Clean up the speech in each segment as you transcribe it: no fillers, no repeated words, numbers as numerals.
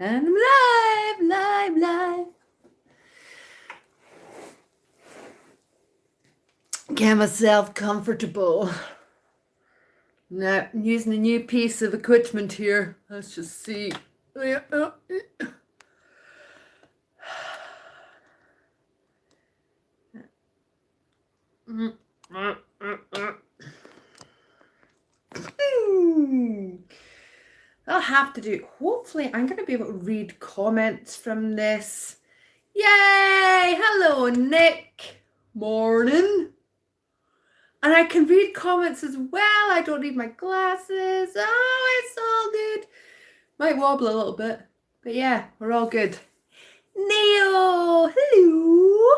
And I'm live. Get myself comfortable. Now, I'm using a new piece of equipment here. Let's just see. I'll have to do. Hopefully, I'm going to be able to read comments from this. Yay! Hello, Nick. Morning. And I can read comments as well. I don't need my glasses. Oh, it's all good. Might wobble a little bit. But yeah, we're all good. Neo, hello.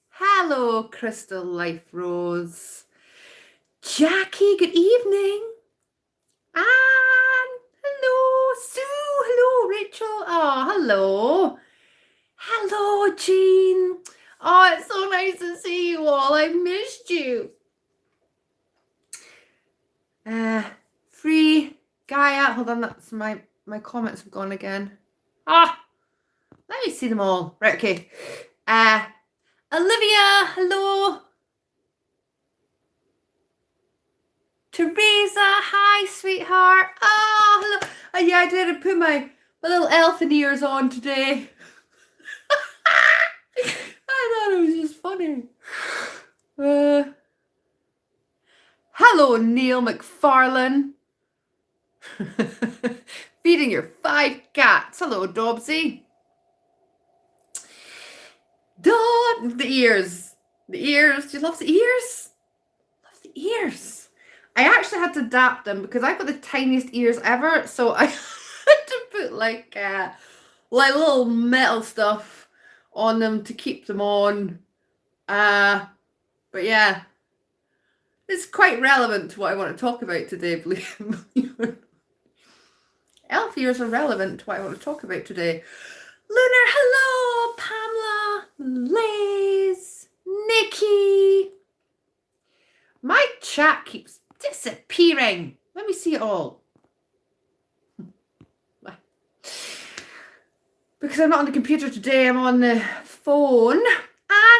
Hello, Crystal Life Rose. Jackie, good evening. And hello, Sue. Hello, Rachel. Oh, hello. Hello, Jean. Oh, it's so nice to see you all. I missed you. Free Gaia. Hold on, that's my comments have gone again. Let me see them all. Right, okay. Olivia, hello. Teresa, hi, sweetheart. Oh, hello. Yeah, I did. I put my little elfin ears on today. I thought it was just funny. Hello, Neil McFarlane. Feeding your 5 cats. Hello, Dobsy. The ears. The ears. Do you love the ears? Love the ears. I actually had to adapt them because I've got the tiniest ears ever. So I had to put like little metal stuff on them to keep them on. But yeah. It's quite relevant to what I want to talk about today, believe me. Elf ears are relevant to what I want to talk about today. Lunar, hello, Pamela, Liz, Nikki. My chat keeps disappearing. Let me see it all. Because I'm not on the computer today, I'm on the phone.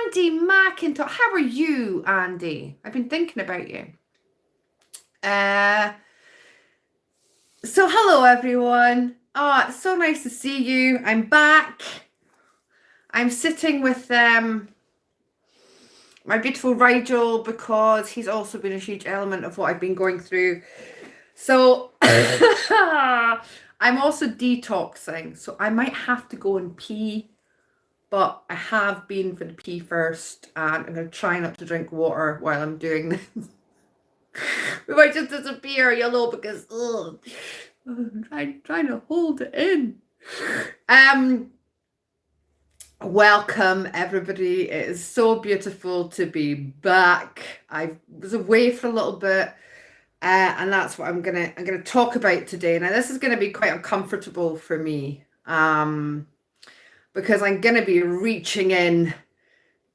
Andy McIntosh. How are you, Andy? I've been thinking about you. So hello, everyone. Oh, it's so nice to see you. I'm back. I'm sitting with my beautiful Rigel because he's also been a huge element of what I've been going through. So I'm also detoxing. So I might have to go and pee. But I have been for the pee first, and I'm going to try not to drink water while I'm doing this. We might just disappear, because I'm trying to hold it in. Welcome, everybody. It is so beautiful to be back. I was away for a little bit, and that's what I'm gonna talk about today. Now, this is going to be quite uncomfortable for me. Because I'm going to be reaching in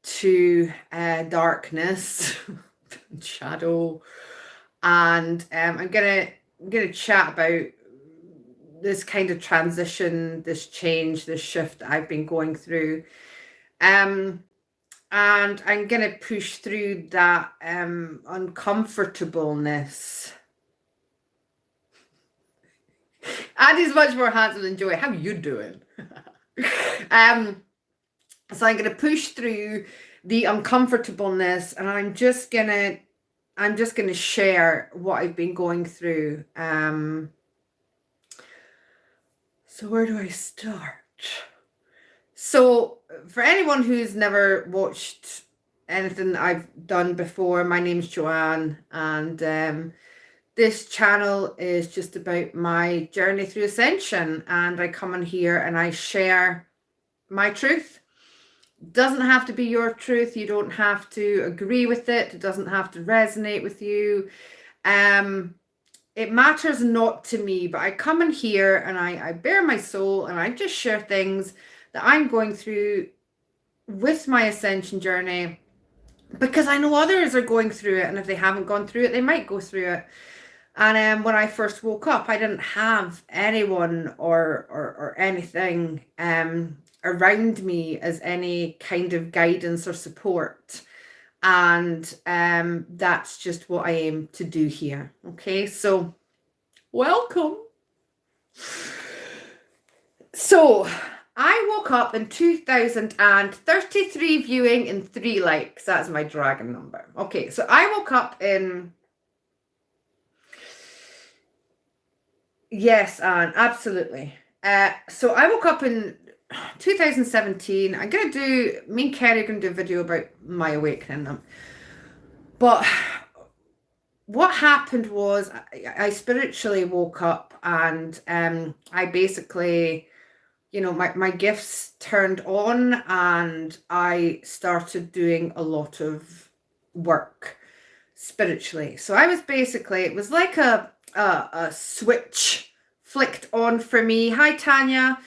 to darkness, shadow, and I'm going to chat about this kind of transition, this change, this shift that I've been going through, and I'm going to push through that uncomfortableness. Andy's much more handsome than Joey. How are you doing? So I'm going to push through the uncomfortableness, and I'm just going to share what I've been going through. So where do I start? So for anyone who's never watched anything I've done before, my name's Joanne, and this channel is just about my journey through Ascension, and I come in here and I share my truth. Doesn't have to be your truth. You don't have to agree with it. It doesn't have to resonate with you. It matters not to me, but I come in here and I bare my soul and I just share things that I'm going through with my Ascension journey, because I know others are going through it, and if they haven't gone through it, they might go through it. And when I first woke up, I didn't have anyone or anything around me as any kind of guidance or support. And that's just what I aim to do here. Okay, so welcome. So I woke up in 2033 viewing and 3 likes. That's my dragon number. Okay, so I woke up in... Yes, Anne, absolutely. So I woke up in 2017. I'm going to do... Me and Kerry are going to do a video about my awakening. But what happened was I spiritually woke up, and I basically... my gifts turned on, and I started doing a lot of work spiritually. So I was basically, it was like a switch flicked on for me. Hi, Tanya.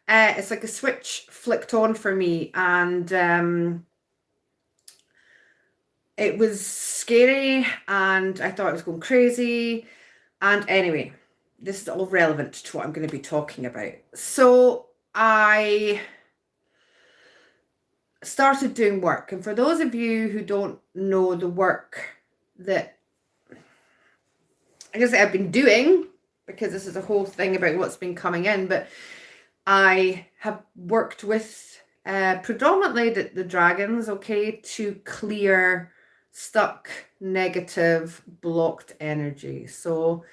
It's like a switch flicked on for me, and it was scary, and I thought I was going crazy. And anyway, this is all relevant to what I'm going to be talking about. So I started doing work. And for those of you who don't know the work that I guess I've been doing, because this is a whole thing about what's been coming in, but I have worked with predominantly the dragons, okay, to clear stuck, negative, blocked energy. So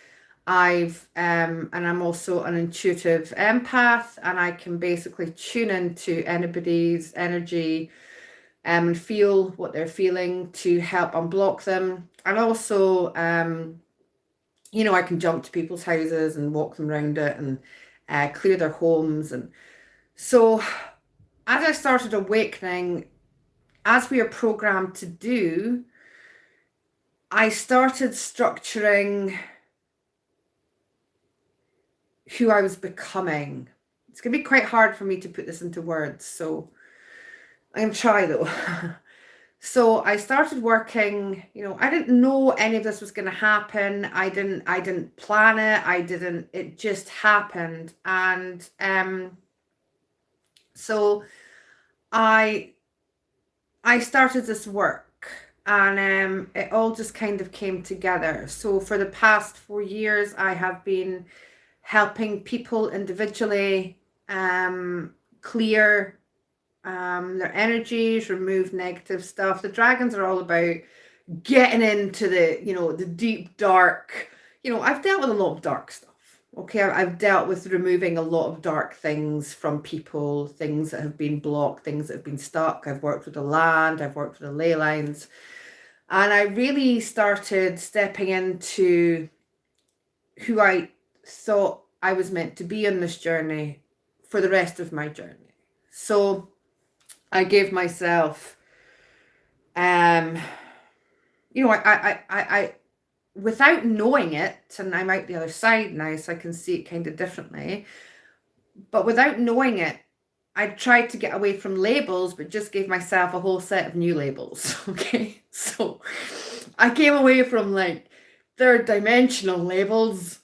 and I'm also an intuitive empath, and I can basically tune into anybody's energy and feel what they're feeling to help unblock them. And also, I can jump to people's houses and walk them around it and clear their homes. And so as I started awakening, as we are programmed to do, I started structuring who I was becoming. It's going to be quite hard for me to put this into words, so I'm going to try though. So I started working, I didn't know any of this was going to happen. I didn't plan it. It just happened. And so I started this work, and it all just kind of came together. So for the past 4 years, I have been helping people individually clear their energies, remove negative stuff. The dragons are all about getting into the deep dark. I've dealt with a lot of dark stuff. Okay, I've dealt with removing a lot of dark things from people, things that have been blocked, things that have been stuck. I've worked with the land, I've worked with the ley lines, and I really started stepping into who I thought I was meant to be on this journey for the rest of my journey. So I gave myself, I without knowing it, and I'm out the other side now, so I can see it kind of differently, but without knowing it, I tried to get away from labels, but just gave myself a whole set of new labels. Okay, so I came away from like third dimensional labels,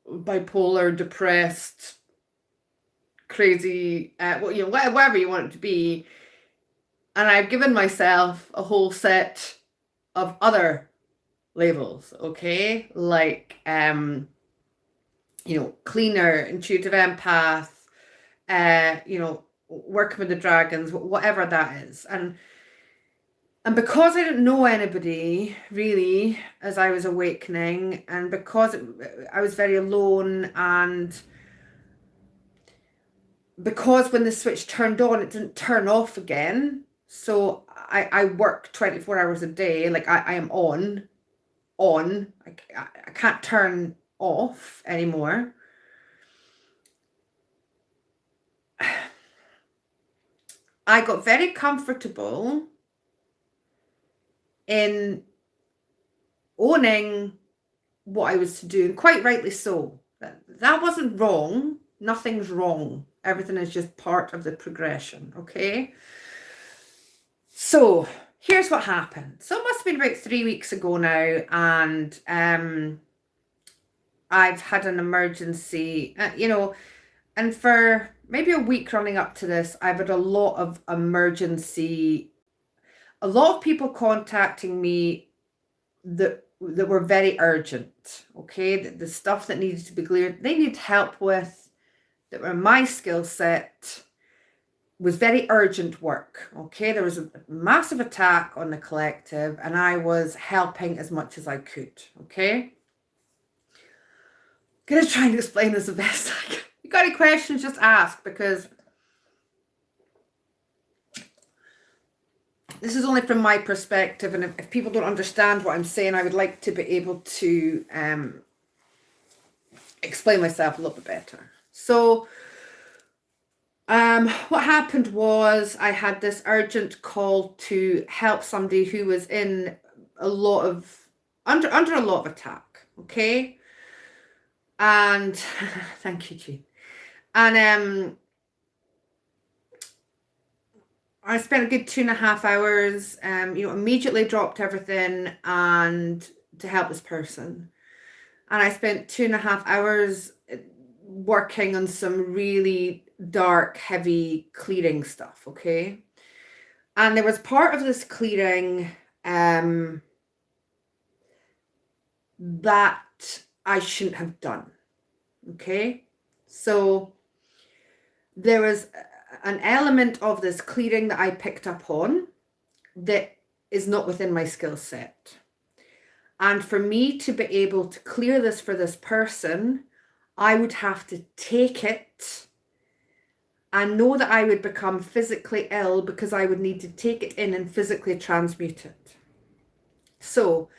bipolar, depressed, crazy, whatever you want it to be. And I've given myself a whole set of other labels, okay? Like, cleaner, intuitive empath, working with the dragons, whatever that is. And because I didn't know anybody really as I was awakening, and because I was very alone, and because when the switch turned on, it didn't turn off again. So I work 24 hours a day. Like I am on. I can't turn off anymore. I got very comfortable in owning what I was to do, and quite rightly so. That wasn't wrong. Nothing's wrong. Everything is just part of the progression, okay? So here's what happened. So it must have been about 3 weeks ago now, and I've had an emergency, and for maybe a week running up to this, I've had a lot of people contacting me that were very urgent. Okay, the stuff that needed to be cleared, they need help with, that were my skill set, was very urgent work. Okay, there was a massive attack on the collective, and I was helping as much as I could. Okay, gonna try and explain this the best I can. You got any questions, just ask, because this is only from my perspective, and if people don't understand what I'm saying, I would like to be able to explain myself a little bit better. So what happened was I had this urgent call to help somebody who was in a lot of under a lot of attack. Okay, and thank you, Jean. And I spent a good 2.5 hours, immediately dropped everything and to help this person. And I spent 2.5 hours working on some really dark, heavy clearing stuff, okay? And there was part of this clearing that I shouldn't have done, okay? So there was an element of this clearing that I picked up on that is not within my skill set. And for me to be able to clear this for this person, I would have to take it and know that I would become physically ill because I would need to take it in and physically transmute it. So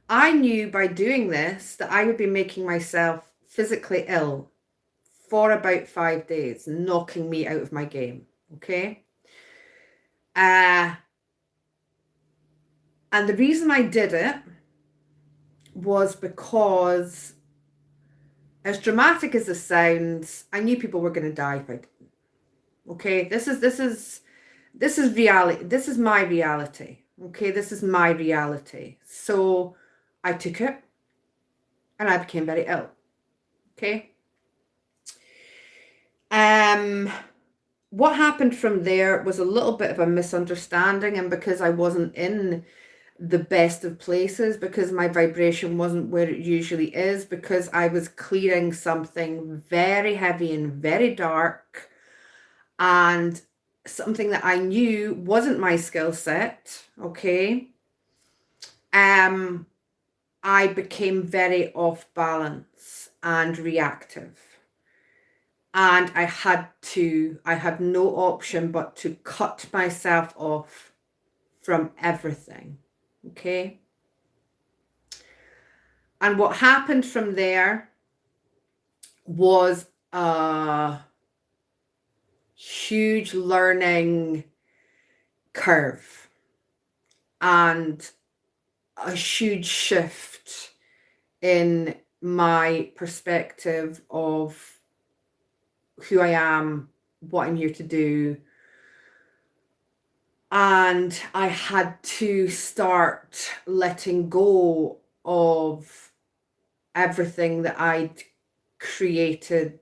I knew by doing this that I would be making myself physically ill for about 5 days, knocking me out of my game, okay? And the reason I did it was because, as dramatic as this sounds, I knew people were going to die if I didn't. Okay, this is reality. This is my reality. Okay, this is my reality. So I took it and I became very ill. Okay. What happened from there was a little bit of a misunderstanding, and because I wasn't in the best of places, because my vibration wasn't where it usually is, because I was clearing something very heavy and very dark, and something that I knew wasn't my skill set, okay? I became very off balance and reactive. And I had no option but to cut myself off from everything, okay? And what happened from there was a huge learning curve and a huge shift in my perspective of who I am, what I'm here to do. And I had to start letting go of everything that I'd created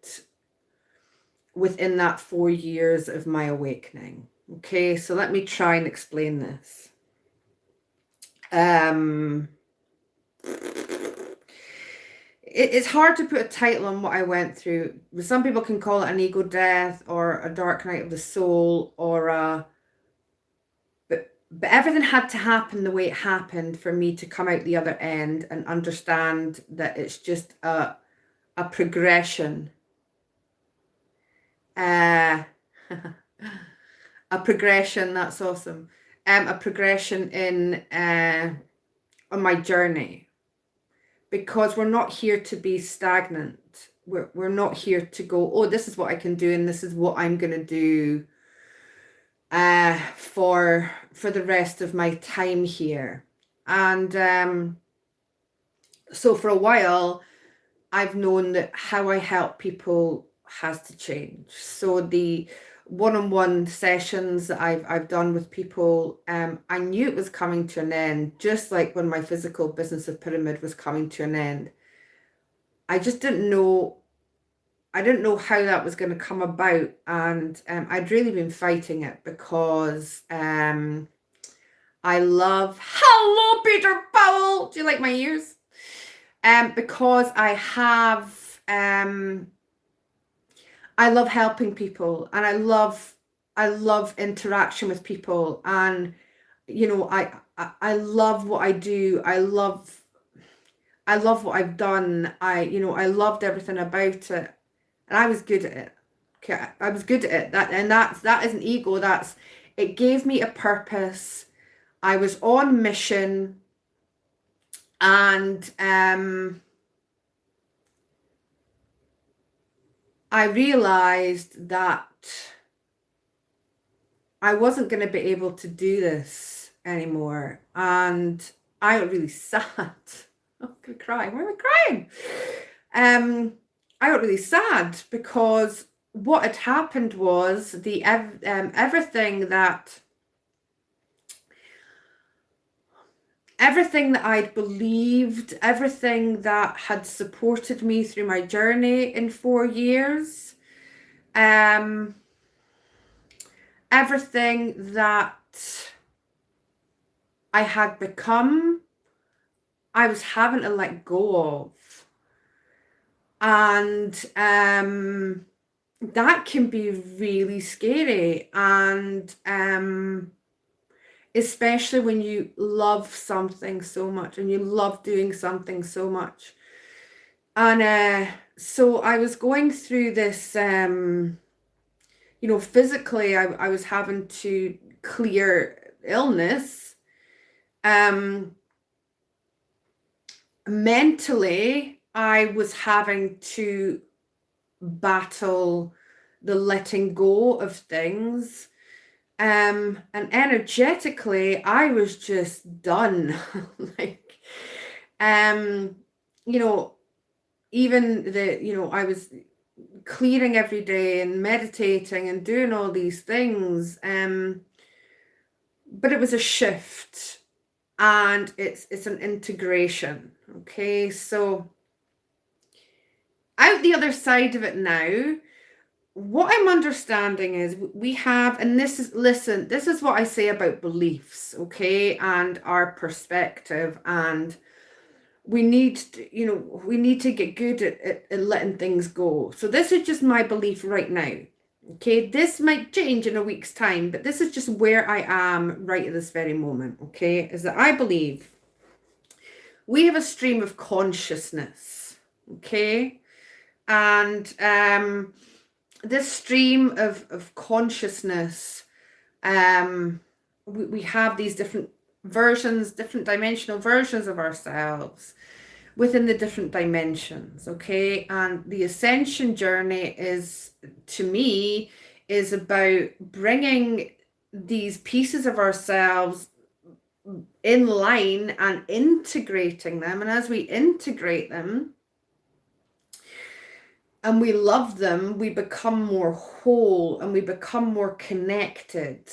within that 4 years of my awakening. Okay, so let me try and explain this. It's hard to put a title on what I went through. Some people can call it an ego death or a dark night of the soul, or but everything had to happen the way it happened for me to come out the other end and understand that it's just a progression. A progression, that's awesome. A progression in on my journey. Because we're not here to be stagnant. We're not here to go, oh, this is what I can do and this is what I'm going to do for the rest of my time here. And so for a while, I've known that how I help people has to change. So the one-on-one sessions that I've done with people, I knew it was coming to an end, just like when my physical business of pyramid was coming to an end. I just didn't know. I didn't know how that was going to come about, and I'd really been fighting it because I love. Hello, Peter Powell. Do you like my ears? Because I have. I love helping people, and I love interaction with people, and I love what I do. I love what I've done. I loved everything about it, and I was good at it. Okay, I was good at it. That isn't ego. It gave me a purpose. I was on mission, and I realized that I wasn't going to be able to do this anymore, and I got really sad. I'm gonna cry. Why am I crying? I got really sad because what had happened was everything that I'd believed, everything that had supported me through my journey in 4 years, everything that I had become, I was having to let go of. And that can be really scary, and especially when you love something so much and you love doing something so much. And so I was going through this, physically I was having to clear illness. Mentally, I was having to battle the letting go of things. And energetically, I was just done. Like, even I was clearing every day and meditating and doing all these things. But it was a shift, and it's an integration. Okay, so out the other side of it now, what I'm understanding is we have, and this is what I say about beliefs, okay, and our perspective, and we need to get good at letting things go. So this is just my belief right now. Okay, this might change in a week's time, but this is just where I am right at this very moment. Okay, is that I believe we have a stream of consciousness. Okay, and this stream of consciousness, we have these different versions, different dimensional versions of ourselves within the different dimensions. Okay, and the ascension journey is, to me, is about bringing these pieces of ourselves in line and integrating them. And as we integrate them and we love them, we become more whole and we become more connected.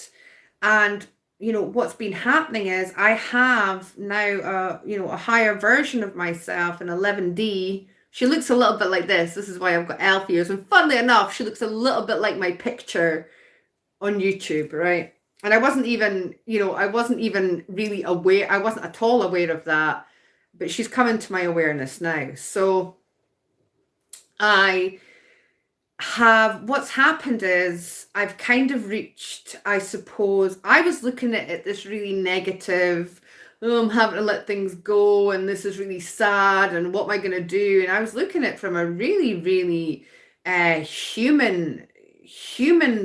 And what's been happening is I have now a higher version of myself, an 11D. She looks a little bit like this. This is why I've got elf ears. And funnily enough, she looks a little bit like my picture on YouTube, right? And I wasn't even really aware. I wasn't at all aware of that, but she's come into my awareness now. So what's happened is I've kind of reached, I suppose, I was looking at it this really negative, I'm having to let things go, and this is really sad, and what am I going to do? And I was looking at it from a really, really human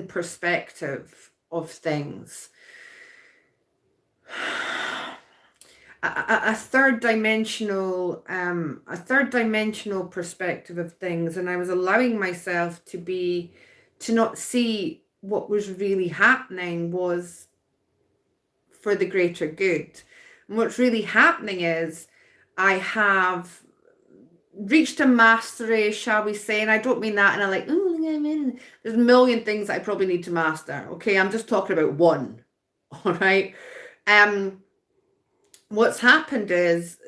perspective of things. A third dimensional perspective of things, and I was allowing myself to not see what was really happening was for the greater good. And what's really happening is I have reached a mastery, shall we say, and I don't mean that, and I'm like, there's a million things that I probably need to master. Okay, I'm just talking about one. All right. what's happened is,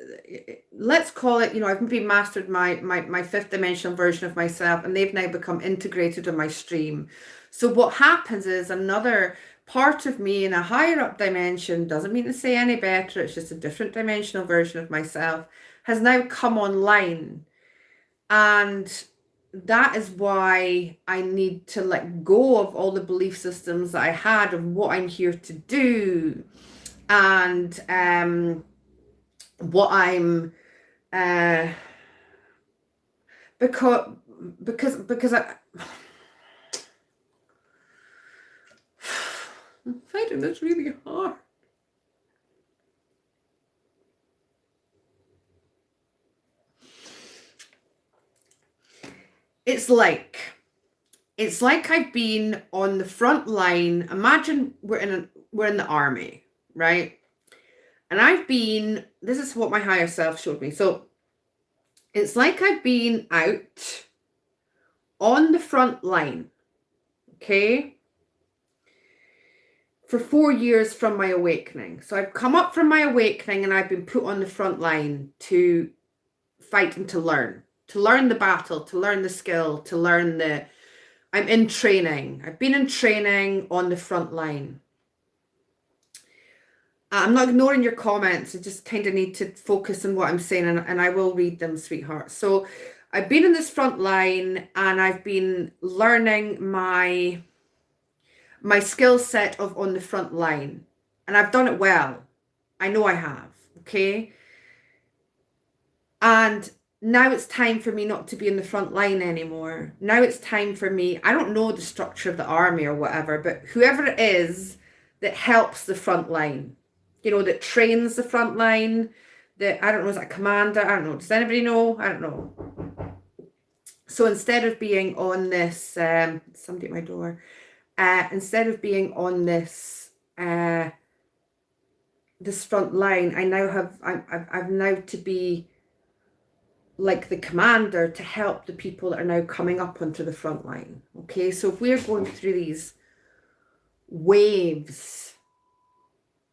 let's call it, I've been mastered my fifth dimensional version of myself, and they've now become integrated in my stream. So what happens is another part of me in a higher up dimension, doesn't mean to say any better, it's just a different dimensional version of myself, has now come online. And that is why I need to let go of all the belief systems that I had of what I'm here to do, and what I'm because I'm finding this really hard. It's like I've been on the front line. Imagine we're in the army, right? And this is what my higher self showed me. So it's like I've been out on the front line, okay, for 4 years from my awakening. So I've come up from my awakening and I've been put on the front line to fight and to learn the battle, to learn the skill, I'm in training. I've been in training on the front line. I'm not ignoring your comments. I just kind of need to focus on what I'm saying, and I will read them, sweetheart. So I've been in this front line and I've been learning my skill set of on the front line, and I've done it well. I know I have, okay? And now it's time for me not to be in the front line anymore. Now it's time for me, I don't know the structure of the army or whatever, but whoever it is that helps the front line, that trains the front line, that, I don't know, is that a commander? I don't know. Does anybody know? I don't know. So instead of being on this, somebody at my door, instead of being on this, this front line, I've now to be like the commander to help the people that are now coming up onto the front line. Okay, so if we're going through these waves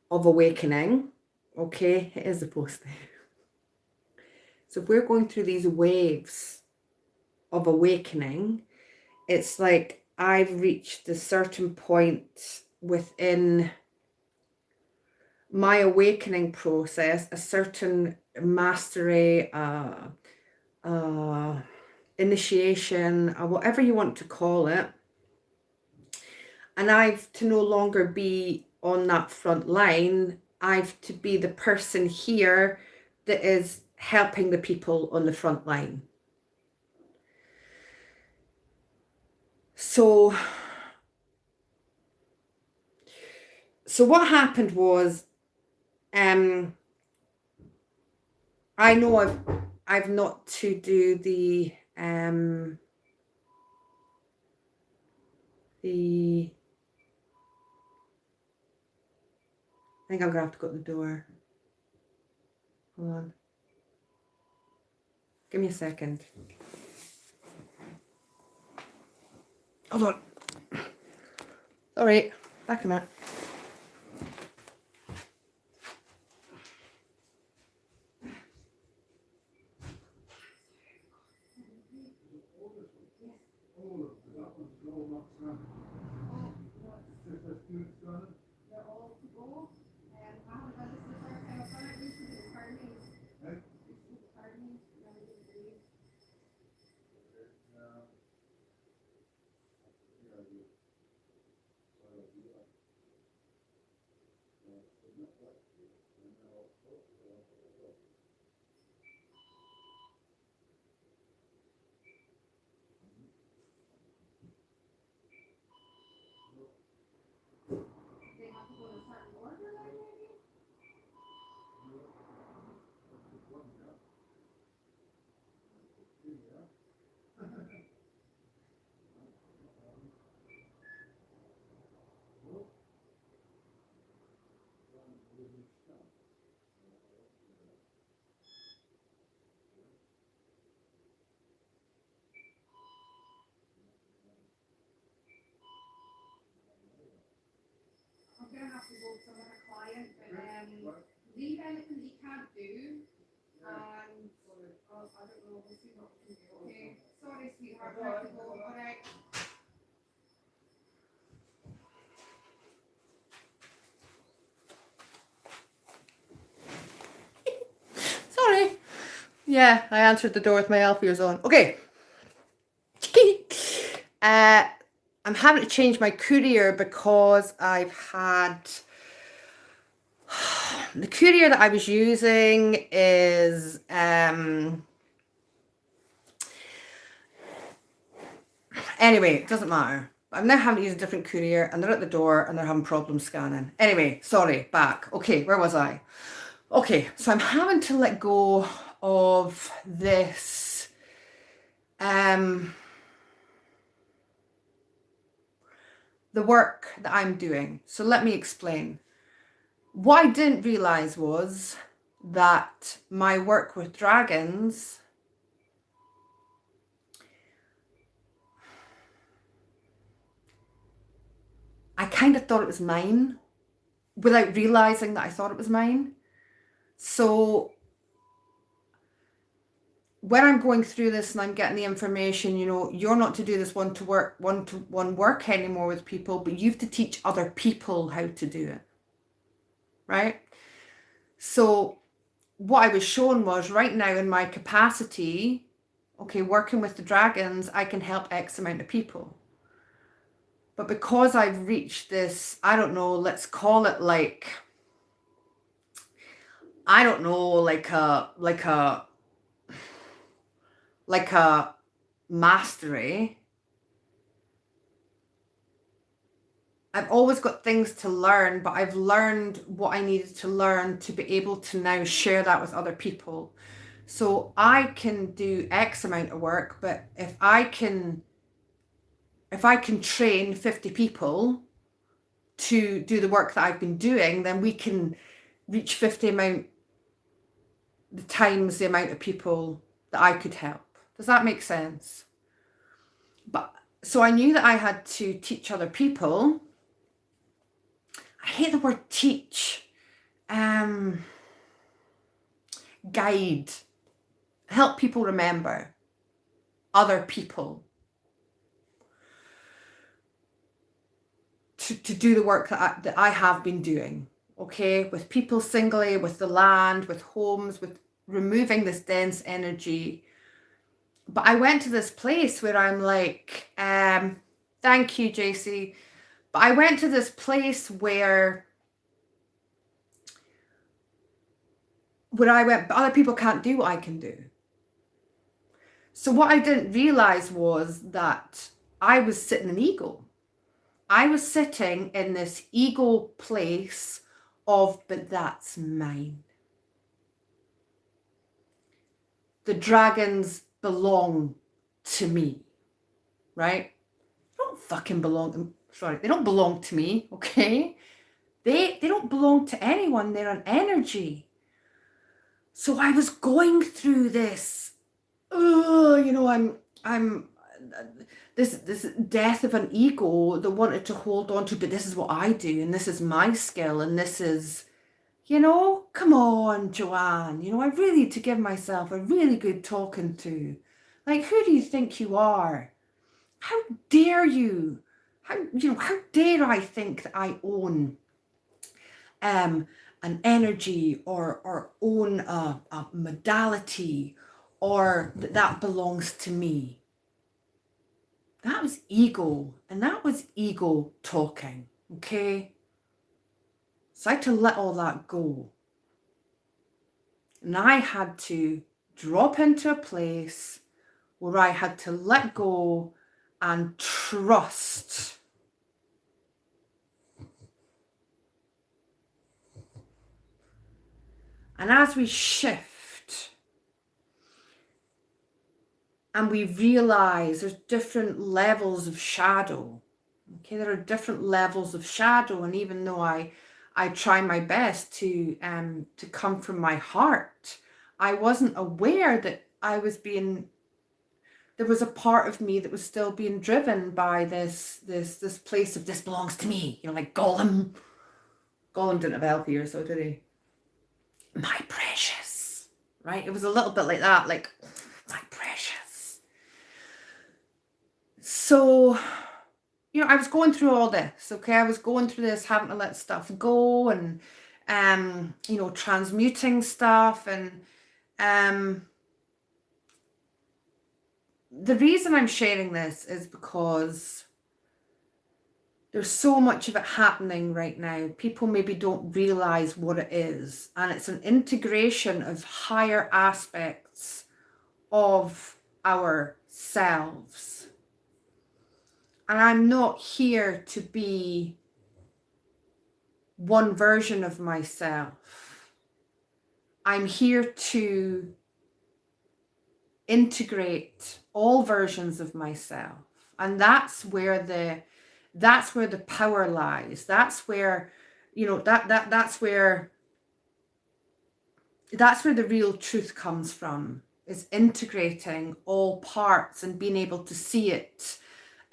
of awakening, okay, it is a post there. So if we're going through these waves of awakening, it's like I've reached a certain point within my awakening process, a certain mastery, initiation, or whatever you want to call it, and I've to no longer be on that front line. I've to be the person here that is helping the people on the front line. So what happened was, I know I've not to do the I think I'm gonna have to go to the door. Hold on. Give me a second. Hold on. All right, back a minute. I'm gonna have to go to another client, but leave anything that you can't do. And oh, I don't know, we'll see what we can do. Okay, sorry, sweetheart. I have to go. All right. Sorry. Yeah, I answered the door with my elf ears on. Okay. I'm having to change my courier because I've had the courier that I was using is anyway, it doesn't matter. I'm now having to use a different courier and they're at the door and they're having problems scanning. Anyway, sorry, back. Okay, where was I? Okay, so I'm having to let go of this the work that I'm doing. So let me explain. What I didn't realize was that my work with dragons, I kind of thought it was mine without realizing that I thought it was mine. So when I'm going through this and I'm getting the information, you know, you're not to do this one-to-one work anymore with people, but you have to teach other people how to do it, right? So what I was shown was right now in my capacity, okay, working with the dragons, I can help X amount of people. But because I've reached this, I don't know, let's call it like, I don't know, like a mastery. I've always got things to learn, but I've learned what I needed to learn to be able to now share that with other people. So I can do X amount of work, but if I can train 50 people to do the work that I've been doing, then we can reach the times the amount of people that I could help. Does that make sense? But so I knew that I had to teach other people. I hate the word teach. Guide. Help people remember other people to do the work that I have been doing. Okay, with people singly, with the land, with homes, with removing this dense energy. But I went to this place where I'm like, thank you, JC. But I went to this place where I went, but other people can't do what I can do. So what I didn't realize was that I was sitting in ego. I was sitting in this ego place of, but that's mine. The dragons belong to me, right? They don't fucking belong, sorry, they don't belong to me, okay? They don't belong to anyone, they're an energy. So I was going through this, you know, I'm this death of an ego that wanted to hold on to, but this is what I do, and this is my skill, and this is, you know, come on, Joanne, you know, I really need to give myself a really good talking to. Like, who do you think you are? How dare you? How dare I think that I own an energy or own a modality, or that belongs to me? That was ego, and that was ego talking, okay? So I had to let all that go. And I had to drop into a place where I had to let go and trust. And as we shift and we realize there's different levels of shadow, okay, there are different levels of shadow, and even though I try my best to come from my heart, I wasn't aware that there was a part of me that was still being driven by this place of, this belongs to me, you know, like Gollum. Gollum didn't have elf ears, so did he? my precious, right? It was a little bit like that, like, my precious. So, I was going through all this, okay? I was going through this, having to let stuff go and, transmuting stuff. And the reason I'm sharing this is because there's so much of it happening right now. People maybe don't realize what it is. And it's an integration of higher aspects of ourselves. And I'm not here to be one version of myself. I'm here to integrate all versions of myself. And that's where the power lies. That's where, that's where the real truth comes from, is integrating all parts and being able to see it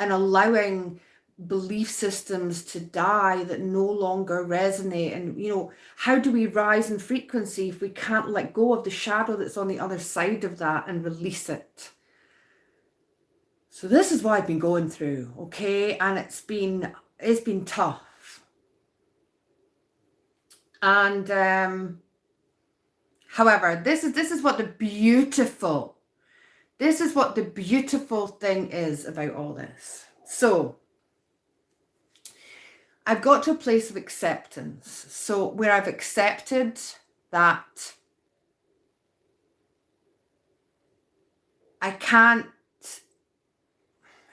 and allowing belief systems to die that no longer resonate. And, how do we rise in frequency if we can't let go of the shadow that's on the other side of that and release it? So this is what I've been going through, okay? And it's been tough. And however, this is what the beautiful thing is about all this. So I've got to a place of acceptance. So where I've accepted that I can't,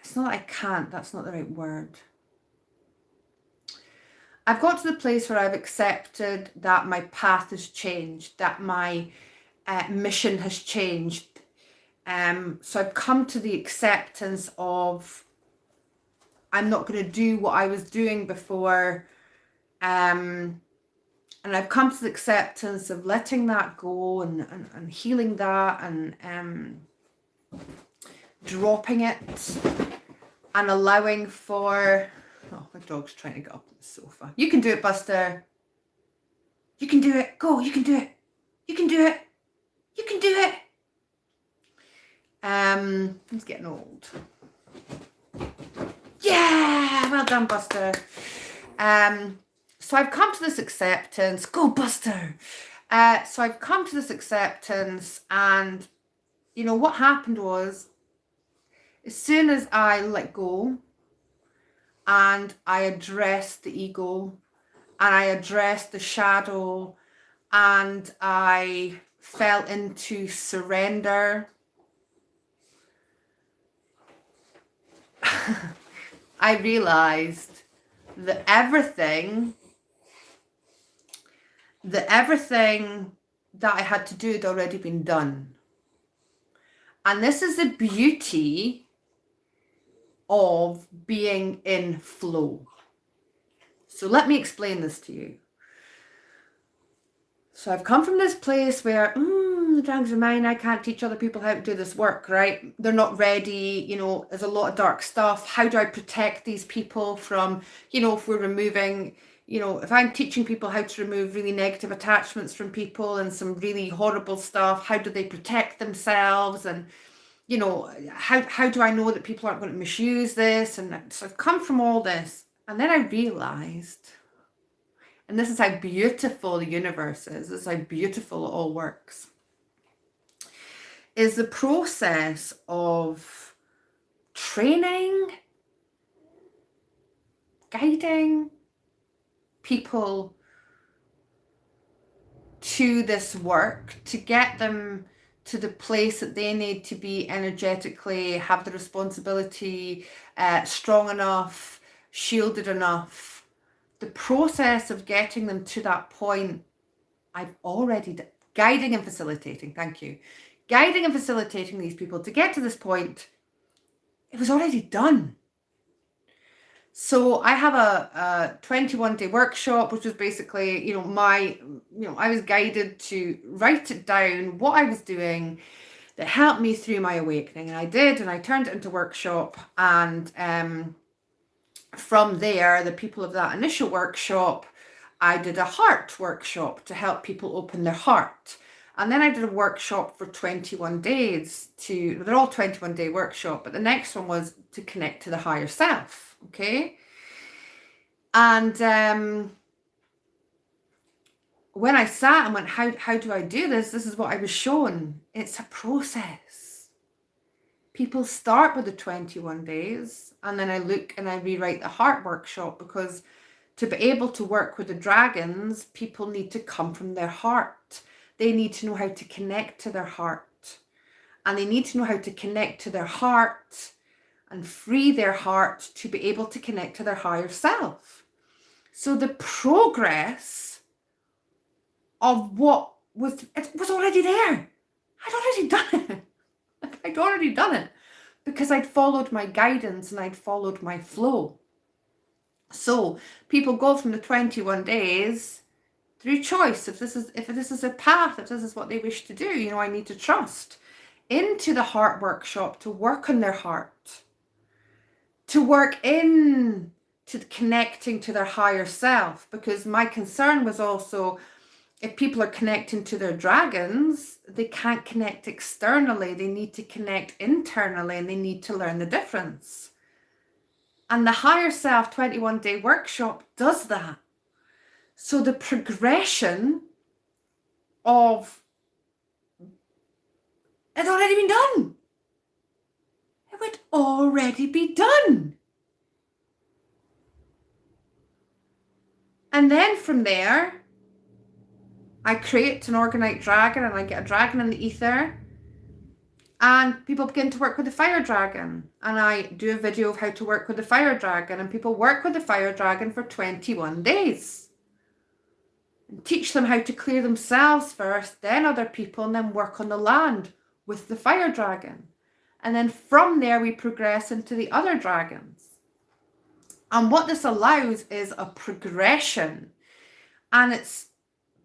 it's not I can't, that's not the right word. I've got to the place where I've accepted that my path has changed, that my mission has changed. So I've come to the acceptance of I'm not going to do what I was doing before. And I've come to the acceptance of letting that go and healing that and dropping it and allowing for... Oh, my dog's trying to get up on the sofa. You can do it, Buster. You can do it. Go, you can do it. You can do it. You can do it. He's getting old. Yeah, well done, Buster. So I've come to this acceptance. Go, Buster. So I've come to this acceptance, and what happened was, as soon as I let go and I addressed the ego and I addressed the shadow and I fell into surrender, I realized that everything that I had to do had already been done. And this is the beauty of being in flow. So let me explain this to you. So I've come from this place where the dragons are mine. I can't teach other people how to do this work, right? They're not ready. There's a lot of dark stuff. How do I protect these people from, if we're removing, if I'm teaching people how to remove really negative attachments from people and some really horrible stuff, how do they protect themselves? And, how do I know that people aren't going to misuse this? And so I've come from all this. And then I realized, and this is how beautiful the universe is, this is how beautiful it all works, is the process of training, guiding people to this work, to get them to the place that they need to be energetically, have the responsibility, strong enough, shielded enough. The process of getting them to that point, I've already guiding and facilitating. Thank you. Guiding and facilitating these people to get to this point, it was already done. So I have a 21-day workshop, which was basically, I was guided to write it down, what I was doing that helped me through my awakening. And I did, and I turned it into workshop. And from there, the people of that initial workshop, I did a heart workshop to help people open their heart. And then I did a workshop for 21 days they're all 21-day workshop, but the next one was to connect to the higher self. Okay. And when I sat and went, how do I do this? This is what I was shown. It's a process. People start with the 21 days, and then I look and I rewrite the heart workshop, because to be able to work with the dragons, people need to come from their heart. They need to know how to connect to their heart. And they need to know how to connect to their heart and free their heart to be able to connect to their higher self. So the progress of what it was already there. I'd already done it. I'd already done it because I'd followed my guidance and I'd followed my flow. So people go from the 21 days through choice. If this is a path, if this is what they wish to do, I need to trust, into the heart workshop to work on their heart, to work in to connecting to their higher self. Because my concern was also, if people are connecting to their dragons, they can't connect externally. They need to connect internally, and they need to learn the difference. And the higher self 21-day workshop does that. So the progression of it's already been done. It would already be done. And then from there, I create an organite dragon, and I get a dragon in the ether, and people begin to work with the fire dragon. And I do a video of how to work with the fire dragon, and people work with the fire dragon for 21 days. And teach them how to clear themselves first, then other people, and then work on the land with the fire dragon. And then from there, we progress into the other dragons. And what this allows is a progression. And it's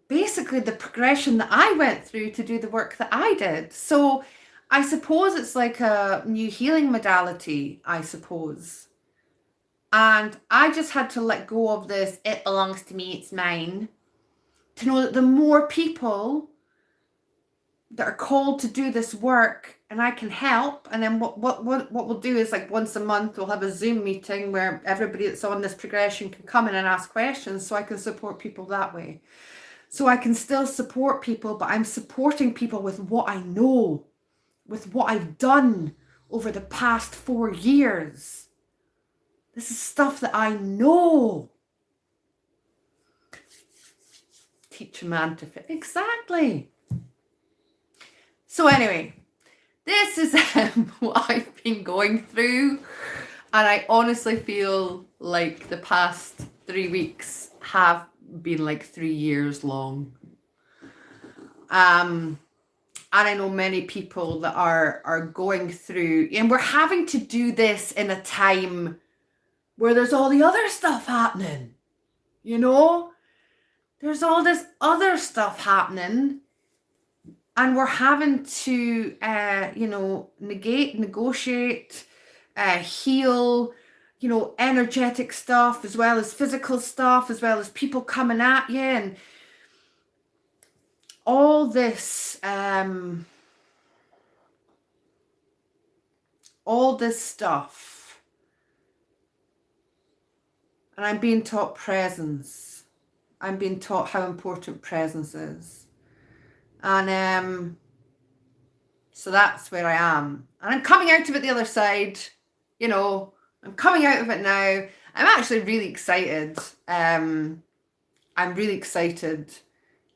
basically the progression that I went through to do the work that I did. So I suppose it's like a new healing modality, I suppose. And I just had to let go of this, it belongs to me, it's mine, to know that the more people that are called to do this work, and I can help. And then what we'll do is, like, once a month we'll have a Zoom meeting where everybody that's on this progression can come in and ask questions, so I can support people that way. So I can still support people, but I'm supporting people with what I know, with what I've done over the past 4 years. This is stuff that I know. Teach a man to fit. Exactly. So anyway, this is what I've been going through. And I honestly feel like the past 3 weeks have been like 3 years long. And I know many people that are going through, and we're having to do this in a time where there's all the other stuff happening. There's all this other stuff happening. And we're having to, negotiate, heal, energetic stuff, as well as physical stuff, as well as people coming at you, and all this stuff. And I'm being taught presence. I'm being taught how important presence is. And so that's where I am. And I'm coming out of it the other side. I'm coming out of it now. I'm actually really excited. I'm really excited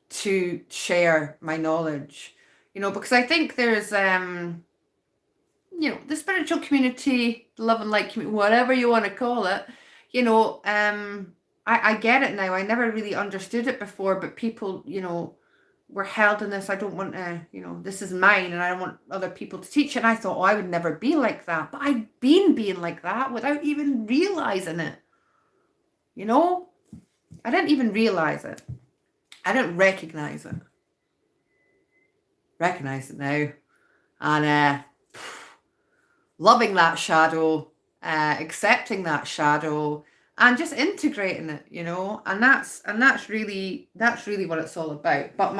to share my knowledge, because I think there's, the spiritual community, the love and light community, whatever you want to call it, I get it now. I never really understood it before, but people, were held in this, I don't want to, this is mine, and I don't want other people to teach it. And I thought, I would never be like that. But I'd been being like that without even realizing it. I didn't even realize it. I didn't recognize it. Recognize it now. And loving that shadow, accepting that shadow, and just integrating it, you know, and that's really what it's all about. But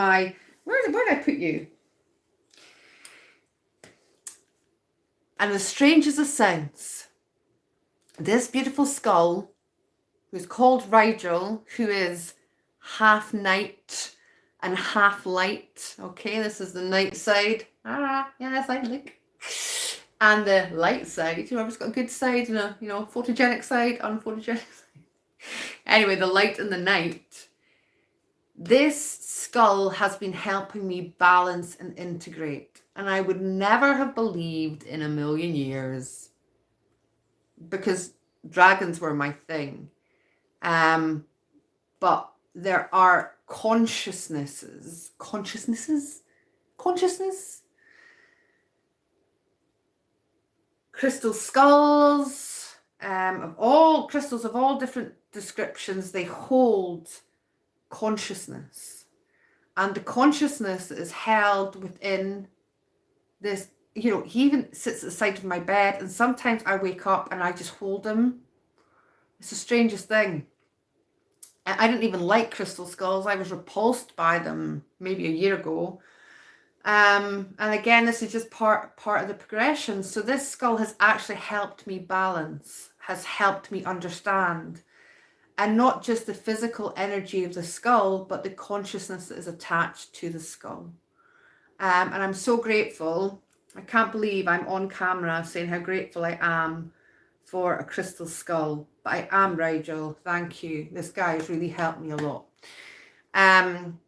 where did I put you? And as strange as it sounds, this beautiful skull, who's called Rigel, who is half night and half light. Okay, this is the night side. Yes, I look. And the light side, you know, it's got a good side and a, you know, photogenic side, unphotogenic side. Anyway, the light and the night. This skull has been helping me balance and integrate. And I would never have believed in a million years, because dragons were my thing. But there are consciousness, crystal skulls, crystals of all different descriptions. They hold consciousness, and the consciousness is held within this, you know. He even sits at the side of my bed, and sometimes I wake up and I just hold him. It's the strangest thing. I didn't even like crystal skulls. I was repulsed by them maybe a year ago. And again, this is just part of the progression. So this skull has actually helped me balance, has helped me understand, and not just the physical energy of the skull, but the consciousness that is attached to the skull. And I'm so grateful. I can't believe I'm on camera saying how grateful I am for a crystal skull. But I am, Rigel. Thank you. This guy has really helped me a lot. And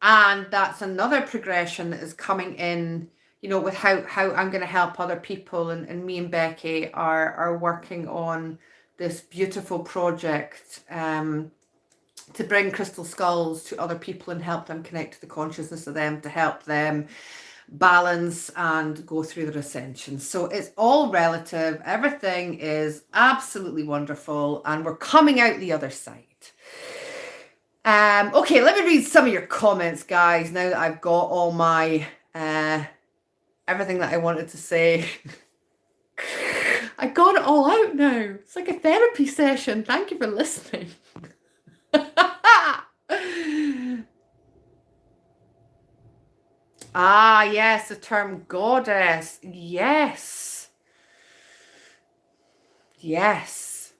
that's another progression that is coming in, you know, with how I'm going to help other people. And me and Becky are working on this beautiful project to bring crystal skulls to other people and help them connect to the consciousness of them, to help them balance and go through their ascension. So it's all relative. Everything is absolutely wonderful, and we're coming out the other side. Okay, let me read some of your comments, guys, now that I've got all my everything that I wanted to say. I got it all out now. It's like a therapy session. Thank you for listening. Ah, yes, the term goddess. Yes. Yes.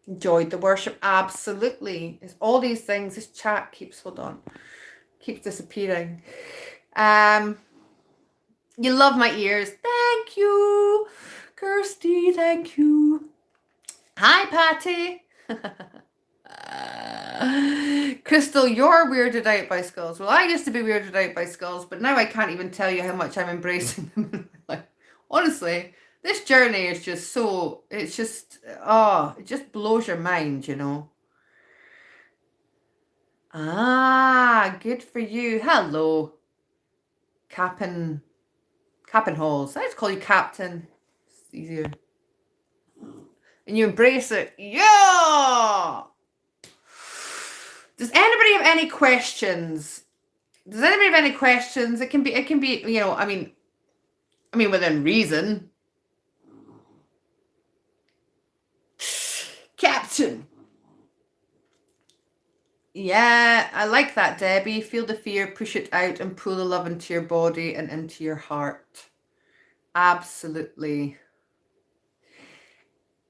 Enjoyed the worship. Absolutely. It's all these things. This chat keeps, hold on, keeps disappearing. You love my ears. Thank you. Kirsty, thank you. Hi, Patty. Crystal, you're weirded out by skulls. Well, I used to be weirded out by skulls, but now I can't even tell you how much I'm embracing them in my life. Honestly, this journey is just so, it's just, it just blows your mind, you know. Ah, good for you. Hello, Captain Halls. I just call you Captain. It's easier. And you embrace it. Yeah! Does anybody have any questions? It can be, you know, I mean, within reason. Captain. Yeah, I like that, Debbie. Feel the fear, push it out, and pull the love into your body and into your heart. Absolutely.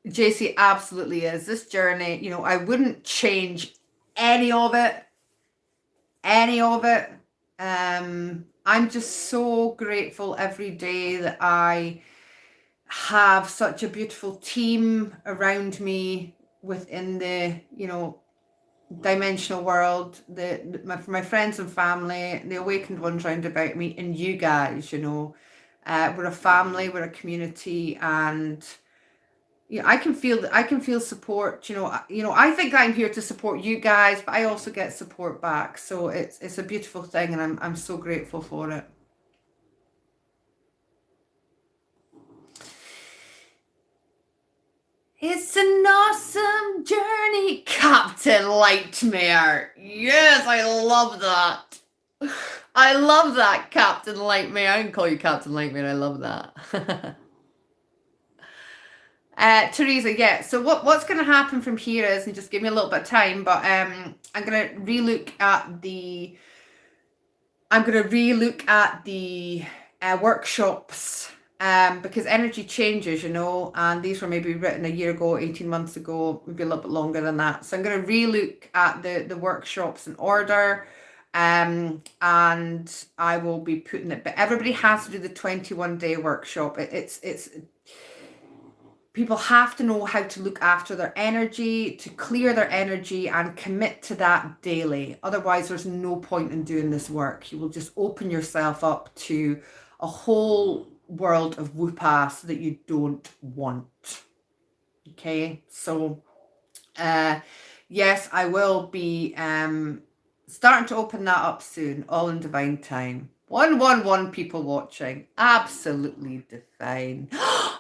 JC, absolutely is. This journey, you know, I wouldn't change any of it. I'm just so grateful every day that I have such a beautiful team around me within the, you know, dimensional world, my friends and family, the awakened ones round about me, and you guys, you know. We're a family, we're a community, and yeah, I can feel support, you know. I think I'm here to support you guys, but I also get support back. So it's a beautiful thing, and I'm so grateful for it. It's an awesome journey, Captain Lightmare. Yes, I love that. I love that, Captain Lightmare. I can call you Captain Lightmare. I love that. Teresa, yeah. So what's going to happen from here is, and just give me a little bit of time, but I'm going to relook at the workshops, because energy changes, and these were maybe written a year ago, 18 months ago, maybe a little bit longer than that. So I'm going to relook at the workshops in order, and I will be putting it, but everybody has to do the 21-day workshop. It's people have to know how to look after their energy, to clear their energy and commit to that daily. Otherwise, there's no point in doing this work. You will just open yourself up to a whole world of whoop-ass that you don't want. Okay, so yes, I will be starting to open that up soon, all in divine time. 111 people watching. Absolutely divine.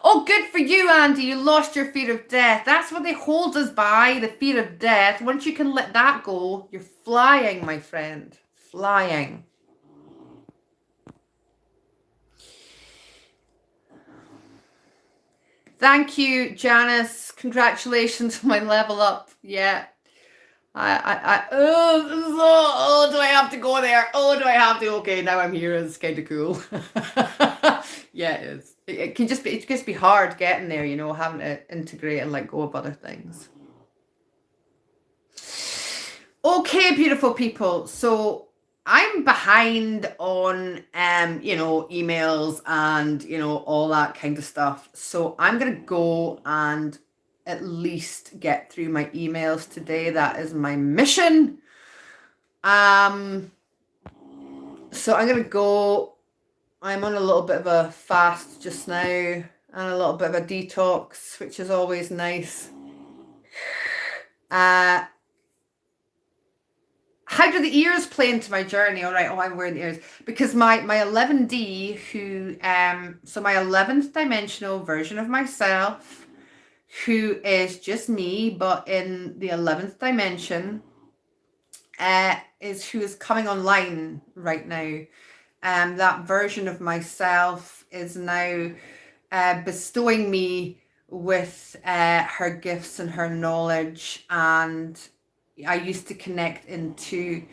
Oh, good for you, Andy. You lost your fear of death. That's what they hold us by, the fear of death. Once you can let that go, you're flying, my friend. Flying. Thank you, Janice. Congratulations on my level up. Yeah. Oh, do I have to go there? Oh, do I have to? Okay, now I'm here. It's kind of cool. Yeah, it is. It can just be hard getting there, having to integrate and let go of other things. Okay, beautiful people. So I'm behind on emails and all that kind of stuff. So I'm gonna go and at least get through my emails today. That is my mission. So I'm gonna go. I'm on a little bit of a fast just now and a little bit of a detox, which is always nice. How do the ears play into my journey? All right, I'm wearing the ears because my 11D, so my 11th dimensional version of myself, who is just me, but in the 11th dimension, is who is coming online right now. That version of myself is now bestowing me with her gifts and her knowledge. And I used to connect into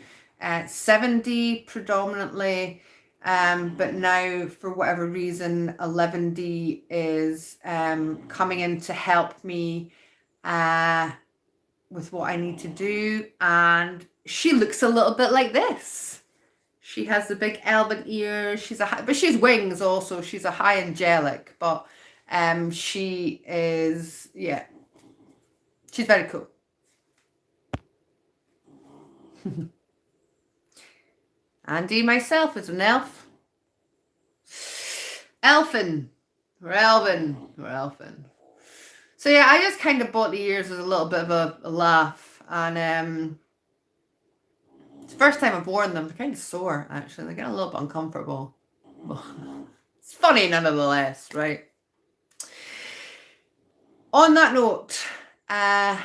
7D predominantly, but now for whatever reason 11D is coming in to help me with what I need to do. And she looks a little bit like this. She has the big elven ears. But she's wings also. She's a high angelic, but she is, yeah, she's very cool. Andy myself is an elf. Elfin. We're Elvin. So yeah, I just kind of bought the ears as a little bit of a laugh. And it's the first time I've worn them. They're kind of sore, actually. They're getting a little bit uncomfortable. It's funny nonetheless, right? On that note, I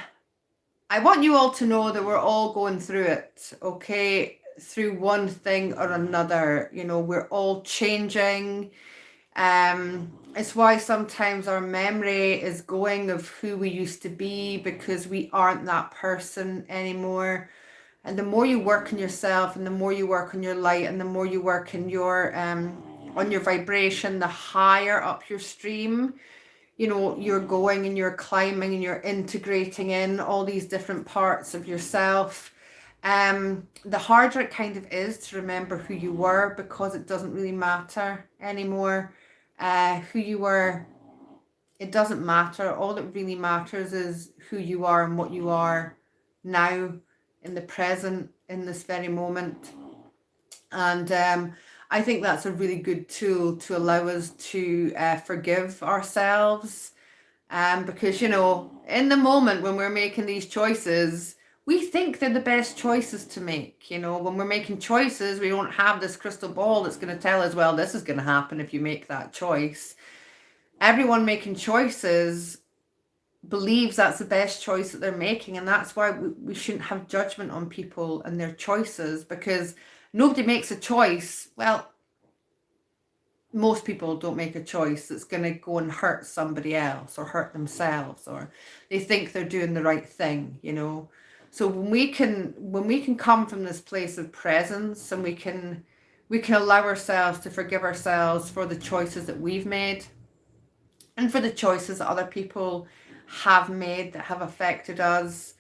want you all to know that we're all going through it, okay? Through one thing or another. We're all changing. It's why sometimes our memory is going of who we used to be, because we aren't that person anymore. And the more you work on yourself, and the more you work on your light, and the more you work in your on your vibration, the higher up your stream, you're going and you're climbing and you're integrating in all these different parts of yourself. The harder it kind of is to remember who you were, because it doesn't really matter anymore. Who you were, it doesn't matter. All that really matters is who you are and what you are now, in the present, in this very moment. And I think that's a really good tool to allow us to forgive ourselves. Because, in the moment when we're making these choices, we think they're the best choices to make. When we're making choices, we don't have this crystal ball that's going to tell us, well, this is going to happen if you make that choice. Everyone making choices believes that's the best choice that they're making. And that's why we shouldn't have judgment on people and their choices, because nobody makes a choice. Well, most people don't make a choice that's going to go and hurt somebody else or hurt themselves, or they think they're doing the right thing, you know. So when we can come from this place of presence, and we can allow ourselves to forgive ourselves for the choices that we've made and for the choices that other people have made that have affected us,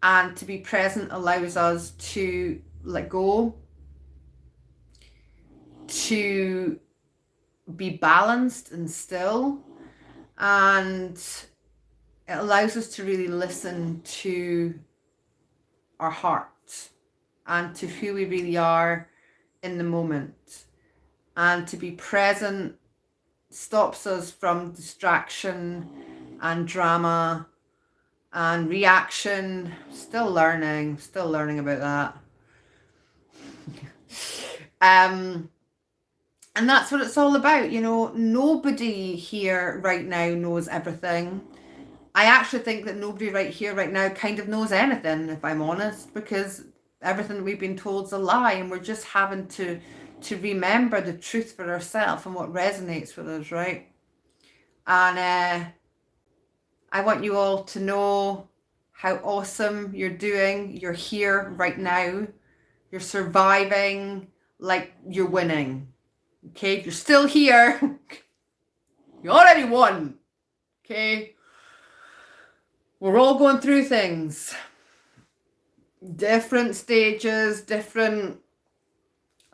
and to be present allows us to let go, to be balanced and still, and it allows us to really listen to our heart and to who we really are in the moment. And to be present stops us from distraction and drama and reaction. Still learning about that. And that's what it's all about, you know. Nobody here right now knows everything. I actually think that nobody right here right now kind of knows anything, if I'm honest, because everything that we've been told is a lie, and we're just having to remember the truth for ourselves and what resonates with us, right? And I want you all to know how awesome you're doing. You're here right now. You're surviving like you're winning. Okay, you're still here. You already won. Okay. We're all going through things. Different stages, different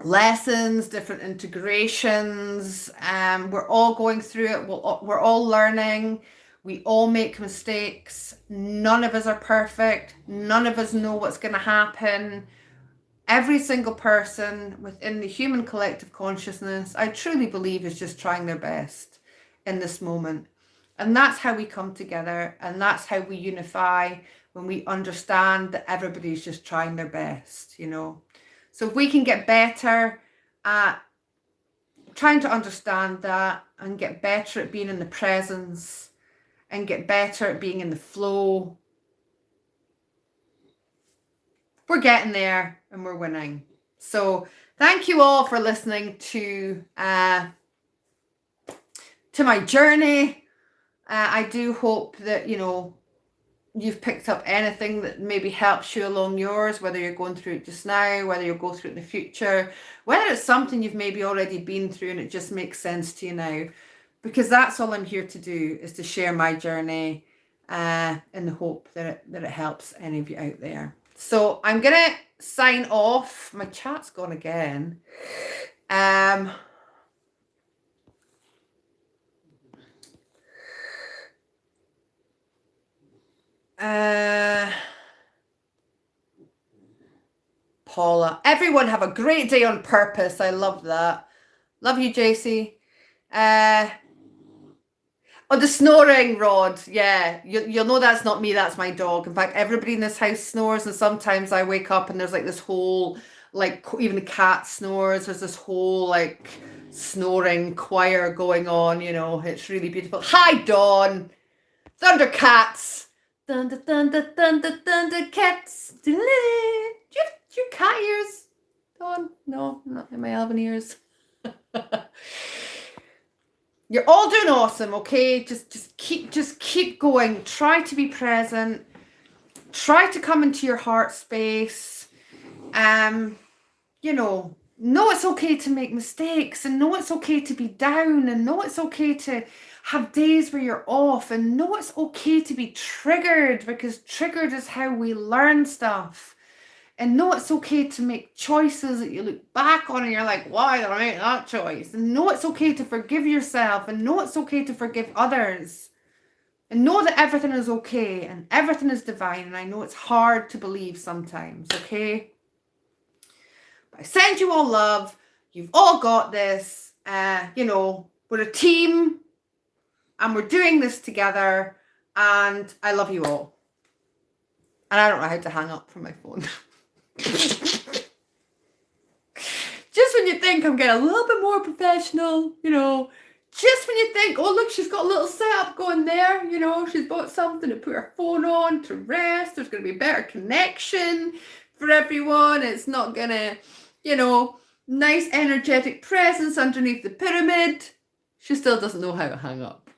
lessons, different integrations. We're all going through it. We're all learning. We all make mistakes. None of us are perfect. None of us know what's going to happen. Every single person within the human collective consciousness, I truly believe, is just trying their best in this moment. And that's how we come together, and that's how we unify, when we understand that everybody's just trying their best, you know. So if we can get better at trying to understand that, and get better at being in the presence, and get better at being in the flow, we're getting there and we're winning. So thank you all for listening to my journey. I do hope that, you know, you've picked up anything that maybe helps you along yours, whether you're going through it just now, whether you'll go through it in the future, whether it's something you've maybe already been through and it just makes sense to you now, because that's all I'm here to do, is to share my journey in the hope that it helps any of you out there. So I'm going to sign off. My chat's gone again. Paula, everyone have a great day on purpose. I love that. Love you, JC. Oh, the snoring, Rod. Yeah, you'll know that's not me. That's my dog. In fact, everybody in this house snores, and sometimes I wake up and there's like this whole, like, even the cat snores. There's this whole like snoring choir going on. You know, it's really beautiful. Hi, Dawn. Thundercats. Thunder, thunder, thunder, thundercats. Do you have cat ears, Dawn? No, not in my elven ears. You're all doing awesome, okay? Just keep going. Try to be present. Try to come into your heart space. You know it's okay to make mistakes, and know it's okay to be down, and know it's okay to have days where you're off, and know it's okay to be triggered, because triggered is how we learn stuff. And know it's okay to make choices that you look back on and you're like, why did I make that choice? And know it's okay to forgive yourself, and know it's okay to forgive others. And know that everything is okay and everything is divine. And I know it's hard to believe sometimes, okay? But I send you all love. You've all got this. You know, we're a team and we're doing this together. And I love you all. And I don't know how to hang up from my phone. Just when you think I'm getting a little bit more professional, you know, just when you think, oh, look, she's got a little setup going there, you know, she's bought something to put her phone on to rest, there's going to be better connection for everyone, it's not going to, you know, Nice energetic presence underneath the pyramid. She still doesn't know how to hang up.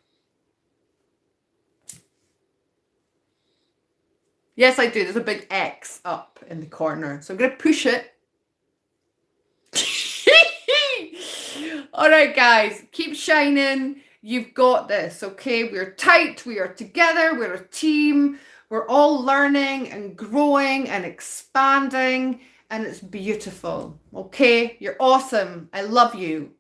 Yes, I do. There's a big X up in the corner. So I'm going to push it. All right, guys. Keep shining. You've got this, okay? We're tight. We are together. We're a team. We're all learning and growing and expanding. And it's beautiful, okay? You're awesome. I love you.